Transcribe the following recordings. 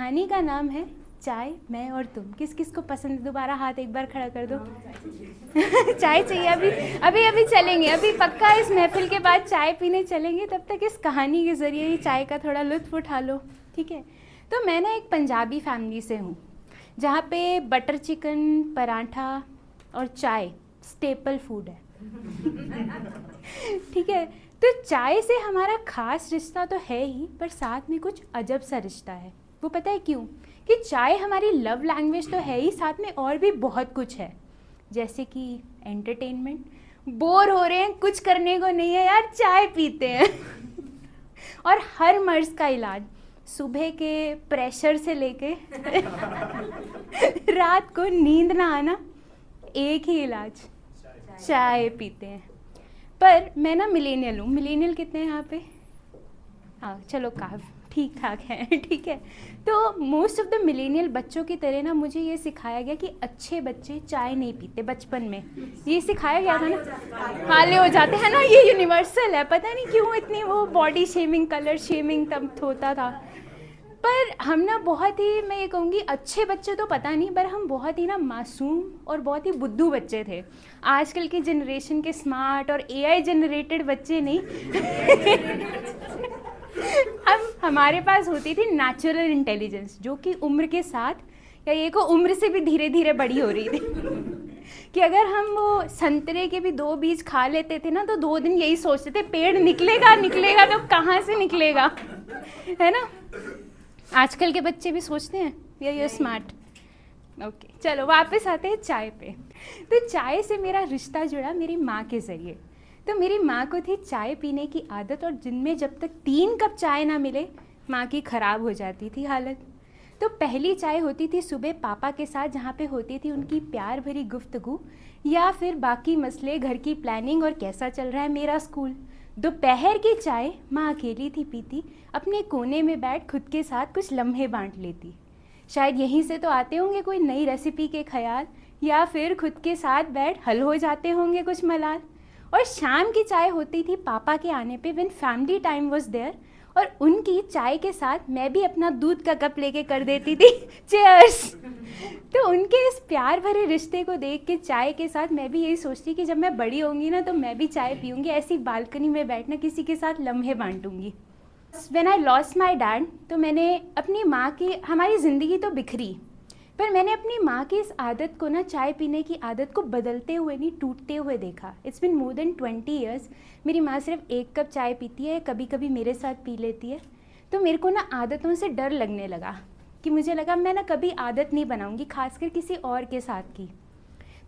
कहानी का नाम है चाय मैं और तुम। किस किस को पसंद है? दोबारा हाथ एक बार खड़ा कर दो। चाय चाहिए? अभी अभी अभी चलेंगे, अभी पक्का इस महफिल के बाद चाय पीने चलेंगे। तब तक इस कहानी के ज़रिए ही चाय का थोड़ा लुत्फ़ उठा लो, ठीक है? तो मैं ना एक पंजाबी फैमिली से हूँ जहाँ पे बटर चिकन, पराठा और चाय स्टेपल फूड है। ठीक है, तो चाय से हमारा ख़ास रिश्ता तो है ही, पर साथ में कुछ अजब सा रिश्ता है। वो पता है क्यों? कि चाय हमारी लव लैंग्वेज तो है ही, साथ में और भी बहुत कुछ है, जैसे कि एंटरटेनमेंट। बोर हो रहे हैं, कुछ करने को नहीं है यार, चाय पीते हैं। और हर मर्ज़ का इलाज, सुबह के प्रेशर से लेके रात को नींद ना आना, एक ही इलाज, चाय पीते हैं। पर मैं ना मिलेनियल हूँ। मिलेनियल कितने हैं यहाँ पे? हाँ चलो, काफ़ी ठीक ठाक है। ठीक है, तो मोस्ट ऑफ द मिलेनियल बच्चों की तरह ना मुझे ये सिखाया गया कि अच्छे बच्चे चाय नहीं पीते। बचपन में ये सिखाया गया था ना, काले हो जाते हैं ना, ये यूनिवर्सल है। पता नहीं क्यों इतनी वो बॉडी शेमिंग, कलर शेमिंग तब होता था। पर हम ना बहुत ही, मैं ये कहूँगी अच्छे बच्चे तो पता नहीं, पर हम बहुत ही ना मासूम और बहुत ही बुद्धू बच्चे थे। आजकल की जनरेशन के स्मार्ट और एआई जनरेटेड बच्चे नहीं। हमारे पास होती थी नेचुरल इंटेलिजेंस, जो कि उम्र के साथ या ये को उम्र से भी धीरे धीरे बड़ी हो रही थी। कि अगर हम वो संतरे के भी 2 बीज खा लेते थे ना, तो 2 दिन यही सोचते थे पेड़ निकलेगा निकलेगा तो कहाँ से निकलेगा, है ना? आजकल के बच्चे भी सोचते हैं या ये स्मार्ट। ओके, चलो वापस आते हैं चाय पे। तो चाय से मेरा रिश्ता जुड़ा मेरी माँ के ज़रिए। तो मेरी माँ को थी चाय पीने की आदत, और दिन में जब तक 3 कप चाय ना मिले माँ की ख़राब हो जाती थी हालत। तो पहली चाय होती थी सुबह पापा के साथ, जहाँ पे होती थी उनकी प्यार भरी गुफ्तगू, या फिर बाकी मसले, घर की प्लानिंग और कैसा चल रहा है मेरा स्कूल। दोपहर की चाय माँ अकेली थी पीती, अपने कोने में बैठ खुद के साथ कुछ लम्हे बांट लेती। शायद यहीं से तो आते होंगे कोई नई रेसिपी के ख्याल, या फिर खुद के साथ बैठ हल हो जाते होंगे कुछ मलाल। और शाम की चाय होती थी पापा के आने पे, when family time was there, और उनकी चाय के साथ मैं भी अपना दूध का कप लेके कर देती थी चीयर्स। तो उनके इस प्यार भरे रिश्ते को देख के चाय के साथ मैं भी यही सोचती कि जब मैं बड़ी होंगी ना तो मैं भी चाय पीऊँगी, ऐसी बालकनी में बैठना किसी के साथ लम्हे बांटूंगी। When I lost my dad, तो मैंने अपनी माँ की, हमारी ज़िंदगी तो बिखरी, पर मैंने अपनी माँ की इस आदत को ना, चाय पीने की आदत को बदलते हुए नहीं, टूटते हुए देखा। It's been more than 20 years. मेरी माँ सिर्फ 1 कप चाय पीती है, कभी कभी मेरे साथ पी लेती है। तो मेरे को ना आदतों से डर लगने लगा, कि मुझे लगा मैं ना कभी आदत नहीं बनाऊँगी, खासकर किसी और के साथ की।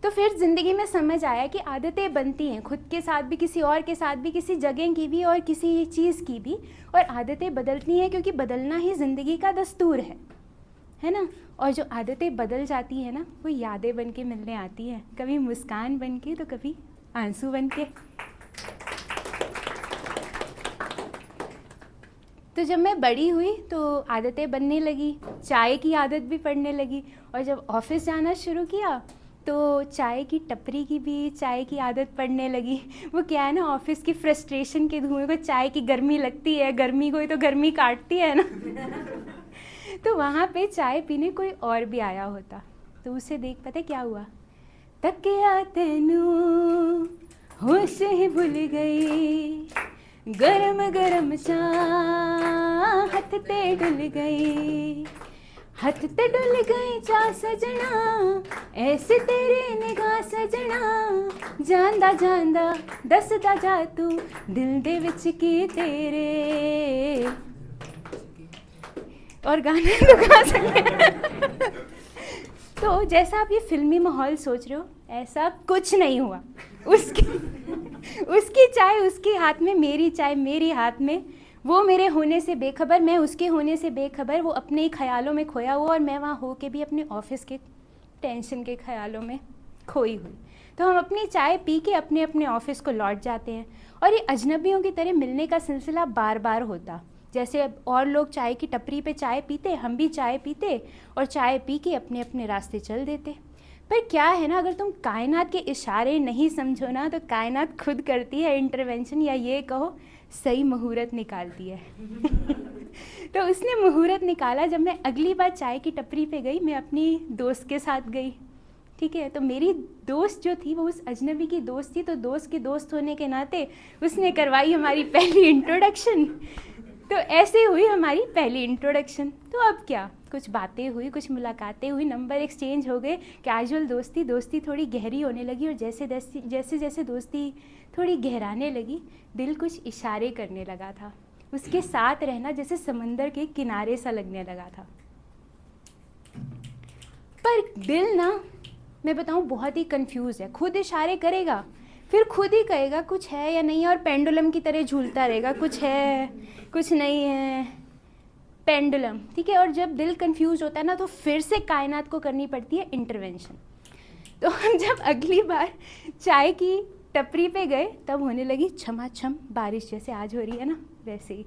तो फिर ज़िंदगी में समझ आया कि आदतें बनती हैं, खुद के साथ भी, किसी और के साथ भी, किसी जगह की भी और किसी चीज़ की भी। और आदतें बदलती हैं क्योंकि बदलना ही ज़िंदगी का दस्तूर है ना? और जो आदतें बदल जाती हैं ना, वो यादें बन के मिलने आती हैं, कभी मुस्कान बन के तो कभी आंसू बन के। तो जब मैं बड़ी हुई तो आदतें बनने लगी, चाय की आदत भी पड़ने लगी। और जब ऑफिस जाना शुरू किया तो चाय की टपरी की भी चाय की आदत पड़ने लगी। वो क्या है ना, ऑफिस की फ्रस्ट्रेशन के धुएं को चाय की गर्मी लगती है, गर्मी को ही तो गर्मी काटती है ना। तो वहाँ पे चाय पीने कोई और भी आया होता, तो उसे देख पता क्या हुआ? तकिया तेनू होश ही भूल गई, गरम गरम चाह हथ ते डुल गई, हथ ते डुल गई चाह सजना, ऐसे तेरे निगाह सजना, जानदा जानदा दसदा जा तू दिल दे विच की तेरे। और गाने तो गा सके। तो जैसा आप ये फिल्मी माहौल सोच रहे हो, ऐसा कुछ नहीं हुआ। उसकी चाय उसके हाथ में, मेरी चाय मेरे हाथ में। वो मेरे होने से बेखबर, मैं उसके होने से बेखबर। वो अपने ही ख्यालों में खोया हुआ और मैं वहाँ हो के भी अपने ऑफिस के टेंशन के ख्यालों में खोई हुई। तो हम अपनी चाय पी के अपने अपने ऑफिस को लौट जाते हैं, और ये अजनबियों की तरह मिलने का सिलसिला बार बार होता। जैसे अब और लोग चाय की टपरी पे चाय पीते, हम भी चाय पीते और चाय पी के अपने अपने रास्ते चल देते। पर क्या है ना, अगर तुम कायनात के इशारे नहीं समझो ना, तो कायनात खुद करती है इंटरवेंशन, या ये कहो सही मुहूर्त निकालती है। तो उसने मुहूर्त निकाला जब मैं अगली बार चाय की टपरी पे गई। मैं अपनी दोस्त के साथ गई, ठीक है। तो मेरी दोस्त जो थी वो उस अजनबी की दोस्त थी, तो दोस्त के दोस्त होने के नाते उसने करवाई हमारी पहली इंट्रोडक्शन। तो ऐसे हुई हमारी पहली इंट्रोडक्शन। तो अब क्या, कुछ बातें हुई, कुछ मुलाकातें हुई, नंबर एक्सचेंज हो गए, कैजुअल दोस्ती थोड़ी गहरी होने लगी। और जैसे जैसे दोस्ती थोड़ी गहराने लगी, दिल कुछ इशारे करने लगा था। उसके साथ रहना जैसे समंदर के किनारे सा लगने लगा था। पर दिल ना, मैं बताऊँ, बहुत ही कंफ्यूज है। खुद इशारे करेगा, फिर खुद ही कहेगा कुछ है या नहीं है, और पेंडुलम की तरह झूलता रहेगा, कुछ है कुछ नहीं है, पेंडुलम, ठीक है। और जब दिल कंफ्यूज होता है ना, तो फिर से कायनात को करनी पड़ती है इंटरवेंशन। तो हम जब अगली बार चाय की टपरी पे गए, तब होने लगी छमाछम बारिश, जैसे आज हो रही है ना वैसे ही।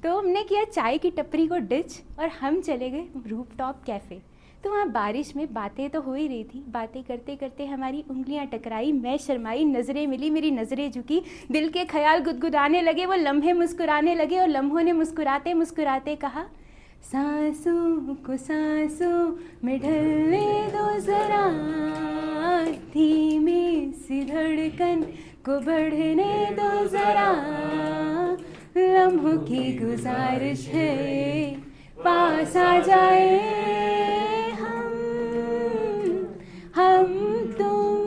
तो हमने किया चाय की टपरी को डिच, और हम चले गए रूफटॉप कैफ़े। तो वहाँ बारिश में बातें तो हो ही रही थी। बातें करते करते हमारी उंगलियाँ टकराई, मैं शर्माई, नज़रें मिली, मेरी नज़रें झुकी, दिल के ख्याल गुदगुदाने लगे, वो लम्हे मुस्कुराने लगे, और लम्हों ने मुस्कुराते मुस्कुराते कहा, सांसों को सांसों में ढलने दो ज़रा, धीमी सी धड़कन को बढ़ने दो ज़रा, लम्हों की गुजारिश है पास आ जाए हम तुम।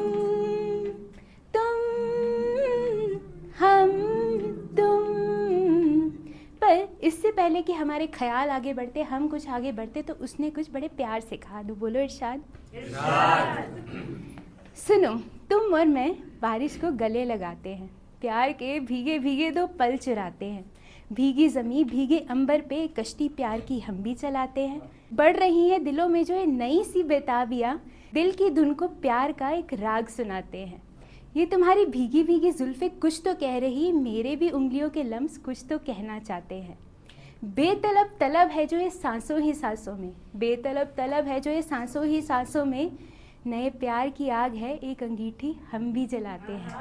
पर इससे पहले कि हमारे ख्याल आगे बढ़ते, हम कुछ आगे बढ़ते, तो उसने कुछ बड़े प्यार से कहा। तो बोलो इरशाद। सुनो, तुम और मैं बारिश को गले लगाते हैं, प्यार के भीगे भीगे दो पल चुराते हैं, भीगी ज़मीं भीगे अंबर पे कश्ती प्यार की हम भी चलाते हैं। बढ़ रही है दिलों में जो ये नई सी बेताबियाँ, दिल की धुन को प्यार का एक राग सुनाते हैं। ये तुम्हारी भीगी भीगी जुल्फ़े कुछ तो कह रही, मेरे भी उंगलियों के लम्स कुछ तो कहना चाहते हैं। बेतलब तलब है जो ये सांसों ही सांसों में, बेतलब तलब है जो ये सांसों ही सांसों में, नए प्यार की आग है एक अंगीठी हम भी जलाते हैं।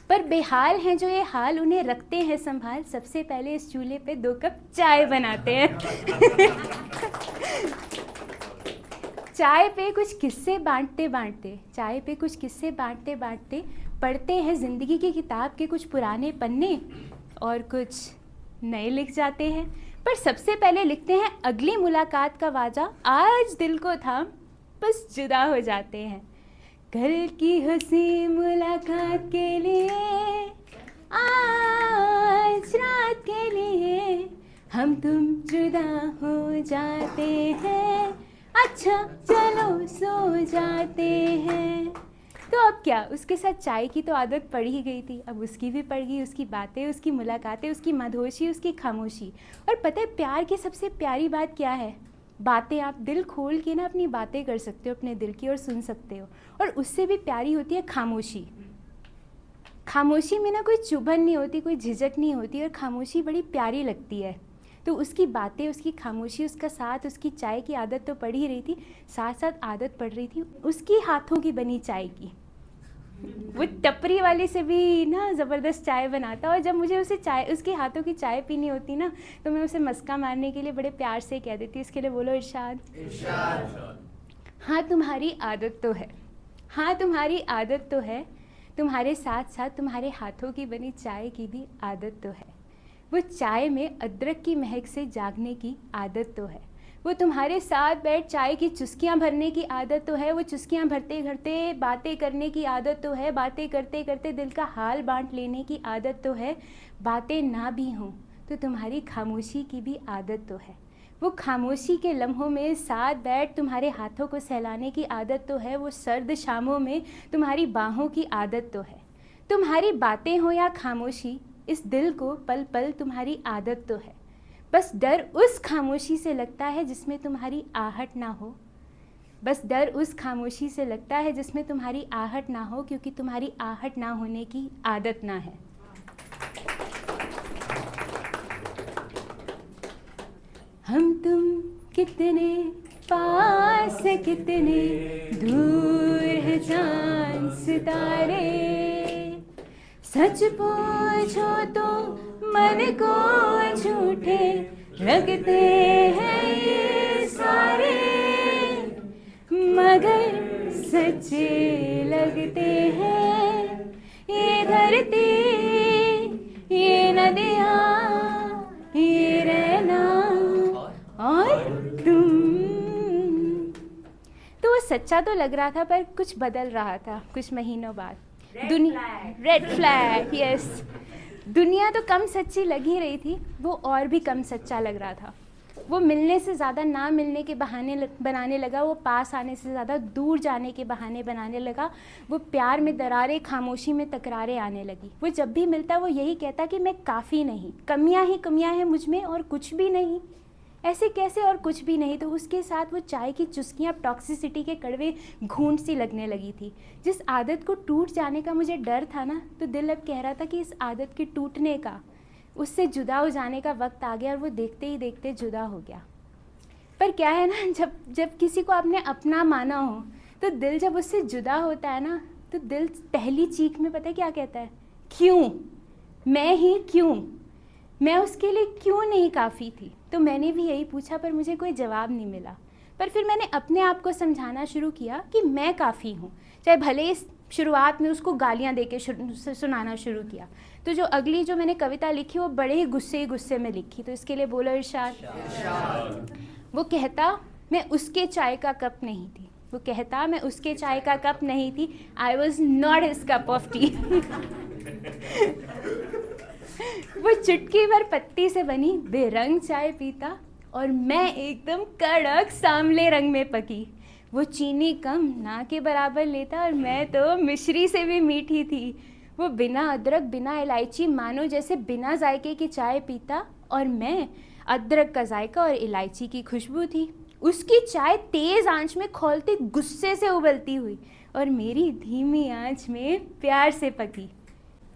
पर बेहाल हैं जो ये हाल, उन्हें रखते हैं संभाल, सबसे पहले इस चूल्हे पे 2 कप चाय बनाते हैं। चाय पे कुछ किस्से बांटते बांटते, चाय पे कुछ किस्से बांटते बांटते, पढ़ते हैं ज़िंदगी की किताब के कुछ पुराने पन्ने, और कुछ नए लिख जाते हैं। पर सबसे पहले लिखते हैं अगली मुलाकात का वादा, आज दिल को थाम बस जुदा हो जाते हैं। कल की हंसी मुलाकात के लिए, आज रात के लिए, हम तुम जुदा हो जाते हैं, अच्छा चलो सो जाते हैं। तो अब क्या, उसके साथ चाय की तो आदत पड़ ही गई थी, अब उसकी भी पड़ गई, उसकी बातें, उसकी मुलाकातें, उसकी मदहोशी, उसकी खामोशी। और पता है प्यार की सबसे प्यारी बात क्या है? बातें, आप दिल खोल के ना अपनी बातें कर सकते हो अपने दिल की, और सुन सकते हो। और उससे भी प्यारी होती है खामोशी। खामोशी में ना कोई चुभन नहीं होती, कोई झिझक नहीं होती, और खामोशी बड़ी प्यारी लगती है। तो उसकी बातें, उसकी खामोशी, उसका साथ, उसकी चाय की आदत तो पड़ ही रही थी, साथ साथ आदत पड़ रही थी उसकी हाथों की बनी चाय की। वो टपरी वाली से भी ना ज़बरदस्त चाय बनाता, और जब मुझे उसे चाय, उसके हाथों की चाय पीनी होती ना, तो मैं उसे मस्का मारने के लिए बड़े प्यार से कह देती, इसके लिए बोलो इरशाद। हाँ तुम्हारी आदत तो है, हाँ तुम्हारी आदत तो है, तुम्हारे साथ साथ तुम्हारे हाथों की बनी चाय की भी आदत तो है। वो चाय में अदरक की महक से जागने की आदत तो है। वो तुम्हारे साथ बैठ चाय की चुस्कियाँ भरने की आदत तो है। वो चुस्कियाँ भरते भरते बातें करने की आदत तो है। बातें करते करते दिल का हाल बांट लेने की आदत तो है। बातें ना भी हों तो तुम्हारी खामोशी की भी आदत तो है। वो खामोशी के लम्हों में साथ बैठ तुम्हारे हाथों को सहलाने की आदत तो है। वो सर्द शामों में तुम्हारी बाहों की आदत तो है। तुम्हारी बातें हो या खामोशी, इस दिल को पल पल तुम्हारी आदत तो है। बस डर उस खामोशी से लगता है जिसमें तुम्हारी आहट ना हो। बस डर उस खामोशी से लगता है जिसमें तुम्हारी आहट ना हो, क्योंकि तुम्हारी आहट ना होने की आदत ना है। हम तुम कितने पास है, कितने दूर है चांद सितारे, सच पूछो तो मन को झूठे लगते हैं ये सारे, मगर सच्चे लगते हैं ये धरती, ये नदियाँ, ये रहना और तुम। तो वो सच्चा तो लग रहा था पर कुछ बदल रहा था कुछ महीनों बाद। Red flag, yes. दुनिया तो कम सच्ची लग ही रही थी, वो और भी कम सच्चा लग रहा था। वो मिलने से ज़्यादा ना मिलने के बहाने बनाने लगा, वो पास आने से ज़्यादा दूर जाने के बहाने बनाने लगा। वो प्यार में दरारें, खामोशी में तकरारें आने लगी। वो जब भी मिलता वो यही कहता कि मैं काफ़ी नहीं, कमियां ही कमियां हैं मुझ में और कुछ भी नहीं। ऐसे कैसे और कुछ भी नहीं? तो उसके साथ वो चाय की चुस्कियाँ टॉक्सिसिटी के कड़वे घूंट सी लगने लगी थी। जिस आदत को टूट जाने का मुझे डर था ना, तो दिल अब कह रहा था कि इस आदत के टूटने का, उससे जुदा हो जाने का वक्त आ गया। और वो देखते ही देखते जुदा हो गया। पर क्या है ना, जब किसी को आपने अपना माना हो, तो दिल जब उससे जुदा होता है ना, तो दिल पहली चीख में पता है क्या कहता है? क्यों? मैं ही क्यों? मैं उसके लिए क्यों नहीं काफ़ी थी? तो मैंने भी यही पूछा पर मुझे कोई जवाब नहीं मिला। पर फिर मैंने अपने आप को समझाना शुरू किया कि मैं काफ़ी हूँ, चाहे भले इस शुरुआत में उसको गालियाँ दे के सुनाना शुरू किया। तो जो अगली जो मैंने कविता लिखी वो बड़े ही गुस्से में लिखी। तो इसके लिए बोलो इरशाद। वो कहता मैं उसके चाय का कप नहीं थी, वो कहता मैं उसके चाय का कप नहीं थी, I was not his cup of T. वो चुटकी भर पत्ती से बनी बेरंग चाय पीता और मैं एकदम कड़क सांवले रंग में पकी। वो चीनी कम ना के बराबर लेता और मैं तो मिश्री से भी मीठी थी। वो बिना अदरक बिना इलायची मानो जैसे बिना जायके की चाय पीता और मैं अदरक का जायका और इलायची की खुशबू थी। उसकी चाय तेज़ आंच में खौलते गुस्से से उबलती हुई और मेरी धीमी आंच में प्यार से पकी।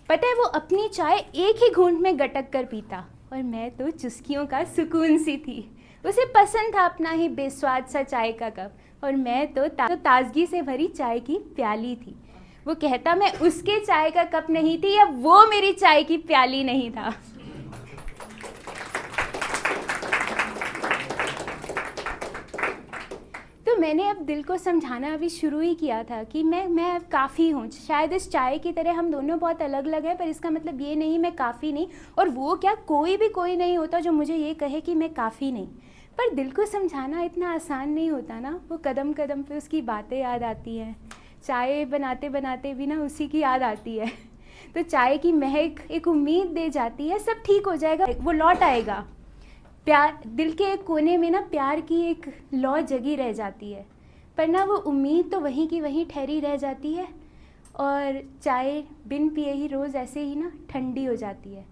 पता है वो अपनी चाय एक ही घूंट में गटक कर पीता और मैं तो चुस्कियों का सुकून सी थी। उसे पसंद था अपना ही बेस्वाद सा चाय का कप और मैं तो ताजगी से भरी चाय की प्याली थी। वो कहता मैं उसके चाय का कप नहीं थी या वो मेरी चाय की प्याली नहीं था। तो मैंने अब दिल को समझाना अभी शुरू ही किया था कि मैं अब काफ़ी हूँ। शायद इस चाय की तरह हम दोनों बहुत अलग अलग हैं, पर इसका मतलब ये नहीं मैं काफ़ी नहीं। और वो क्या, कोई नहीं होता जो मुझे ये कहे कि मैं काफ़ी नहीं। पर दिल को समझाना इतना आसान नहीं होता ना। वो कदम कदम पे उसकी बातें याद आती हैं। चाय बनाते बनाते भी ना उसी की याद आती है। तो चाय की महक एक उम्मीद दे जाती है, सब ठीक हो जाएगा, वो लौट आएगा। प्यार दिल के एक कोने में ना प्यार की एक लौ जगी रह जाती है, पर ना वो उम्मीद तो वहीं की वहीं ठहरी रह जाती है और चाय बिन पिए ही रोज़ ऐसे ही ना ठंडी हो जाती है।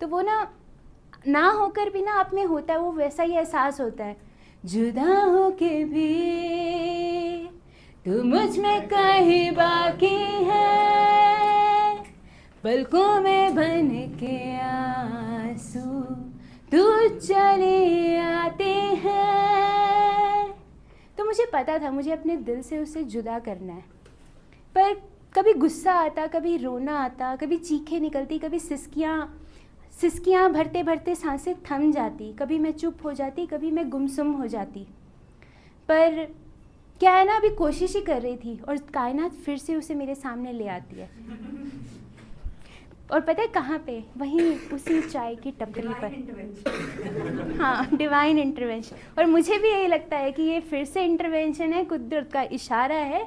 तो वो ना होकर भी ना आप में होता है, वो वैसा ही एहसास होता है। जुदा हो के भी तू मुझ में कहीं बाकी है, पलकों में बन के आंसू तू चले आते हैं। तो मुझे पता था मुझे अपने दिल से उसे जुदा करना है। पर कभी गुस्सा आता, कभी रोना आता, कभी चीखें निकलती, कभी सिसकियाँ भरते भरते सांसें थम जाती, कभी मैं चुप हो जाती, कभी मैं गुमसुम हो जाती। पर क्या है ना, अभी कोशिश ही कर रही थी और कायनात फिर से उसे मेरे सामने ले आती है। और पता है कहाँ पे? वहीं उसी चाय की टपरी पर। हाँ, डिवाइन इंटरवेंशन। और मुझे भी यही लगता है कि ये फिर से इंटरवेंशन है, कुदरत का इशारा है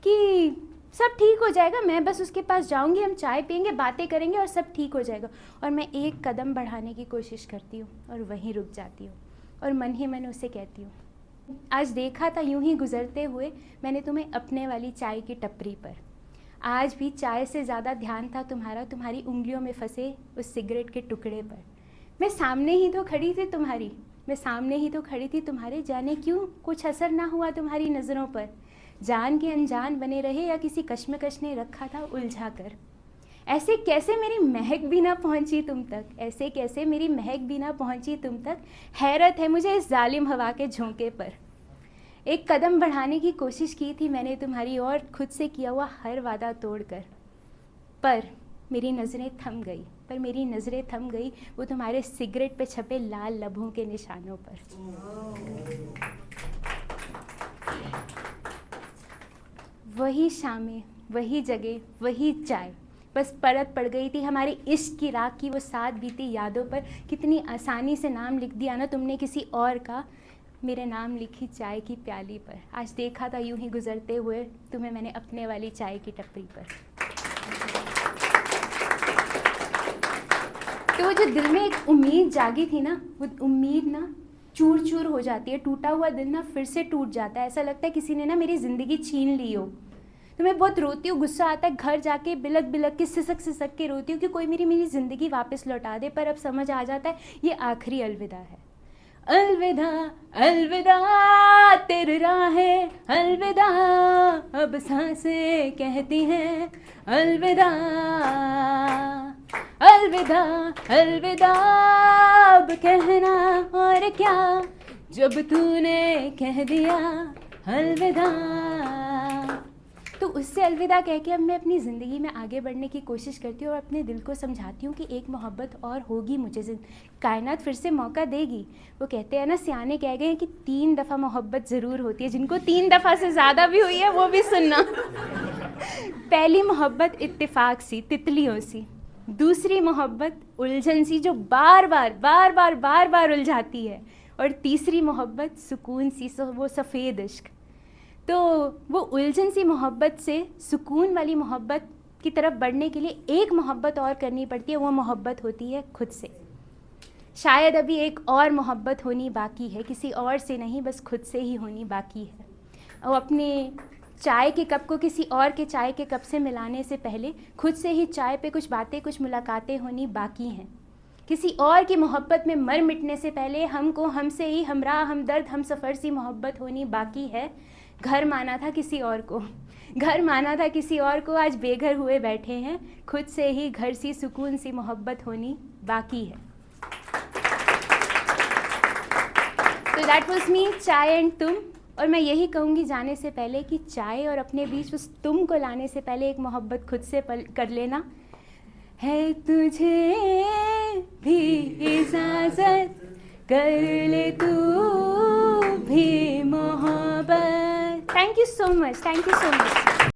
कि सब ठीक हो जाएगा। मैं बस उसके पास जाऊंगी, हम चाय पियेंगे, बातें करेंगे और सब ठीक हो जाएगा। और मैं एक कदम बढ़ाने की कोशिश करती हूँ और वहीं रुक जाती हूँ और मन ही मन उसे कहती हूँ, आज देखा था यूं ही गुजरते हुए मैंने तुम्हें अपने वाली चाय की टपरी पर। आज भी चाय से ज़्यादा ध्यान था तुम्हारा तुम्हारी उंगलियों में फंसे उस सिगरेट के टुकड़े पर। मैं सामने ही तो खड़ी थी तुम्हारी, मैं सामने ही तो खड़ी थी तुम्हारे, जाने क्यों कुछ असर ना हुआ तुम्हारी नज़रों पर। जान के अनजान बने रहे या किसी कश्मकश ने रखा था उलझा कर। ऐसे कैसे मेरी महक भी ना पहुंची तुम तक, ऐसे कैसे मेरी महक भी ना पहुंची तुम तक। हैरत है मुझे इस जालिम हवा के झोंके पर। एक कदम बढ़ाने की कोशिश की थी मैंने तुम्हारी और खुद से किया हुआ हर वादा तोड़कर, पर मेरी नज़रें थम गई पर मेरी नज़रें थम गई वो तुम्हारे सिगरेट पे छपे लाल लबों के निशानों पर। वही शामें, वही जगह, वही चाय, बस परत पड़ गई थी हमारे इश्क की राख की वो साथ बीती यादों पर। कितनी आसानी से नाम लिख दिया ना तुमने किसी और का, मेरे नाम लिखी चाय की प्याली पर। आज देखा था यूं ही गुजरते हुए तुम्हें मैंने अपने वाली चाय की टपरी पर। तो वो जो दिल में एक उम्मीद जागी थी ना, वो उम्मीद ना चूर चूर हो जाती है। टूटा हुआ दिल ना फिर से टूट जाता है। ऐसा लगता है किसी ने ना मेरी ज़िंदगी छीन ली हो। तो मैं बहुत रोती हूँ, गुस्सा आता है, घर जाके बिलक बिलक के सिसक सिसक के रोती हूँ कि कोई मेरी ज़िंदगी वापस लौटा दे। पर अब समझ आ जाता है ये आखिरी अलविदा है। अलविदा अलविदा तेरी राहें, अलविदा अब सांसें कहती हैं, अलविदा अलविदा अलविदा अब कहना और क्या, जब तूने कह दिया अलविदा। तो उससे अलविदा कह के अब मैं अपनी ज़िंदगी में आगे बढ़ने की कोशिश करती हूँ और अपने दिल को समझाती हूँ कि एक मोहब्बत और होगी मुझे, कायनात फिर से मौका देगी। वो कहते हैं ना, सियाने कह गए हैं कि 3 दफ़ा मोहब्बत ज़रूर होती है। जिनको 3 दफ़ा से ज़्यादा भी हुई है वो भी सुनना। पहली मोहब्बत इत्तेफाक सी, तितलियों सी। दूसरी मोहब्बत उलझन सी जो बार बार उलझाती है। और तीसरी मोहब्बत सुकून सी, वो सफ़ेद इश्क। तो वो उलझन सी मोहब्बत से सुकून वाली मोहब्बत की तरफ बढ़ने के लिए एक मोहब्बत और करनी पड़ती है। वो मोहब्बत होती है खुद से। शायद अभी एक और मोहब्बत होनी बाकी है, किसी और से नहीं, बस खुद से ही होनी बाकी है। और अपने चाय के कप को किसी और के चाय के कप से मिलाने से पहले खुद से ही चाय पे कुछ बातें, कुछ मुलाकातें होनी बाकी हैं। किसी और की मोहब्बत में मर मिटने से पहले हमको हमसे ही हमराह हमदर्द हम सफ़र सी मोहब्बत होनी बाकी है। घर माना था किसी और को, घर माना था किसी और को, आज बेघर हुए बैठे हैं। खुद से ही घर सी सुकून सी मोहब्बत होनी बाकी है। तो दैट वाज मी, चाय एंड तुम। और मैं यही कहूँगी जाने से पहले कि चाय और अपने बीच उस तुम को लाने से पहले एक मोहब्बत खुद से कर लेना। है तुझे भी इजाज़त, कर ले तू भी मोहब्बत। Thank you so much, thank you so much.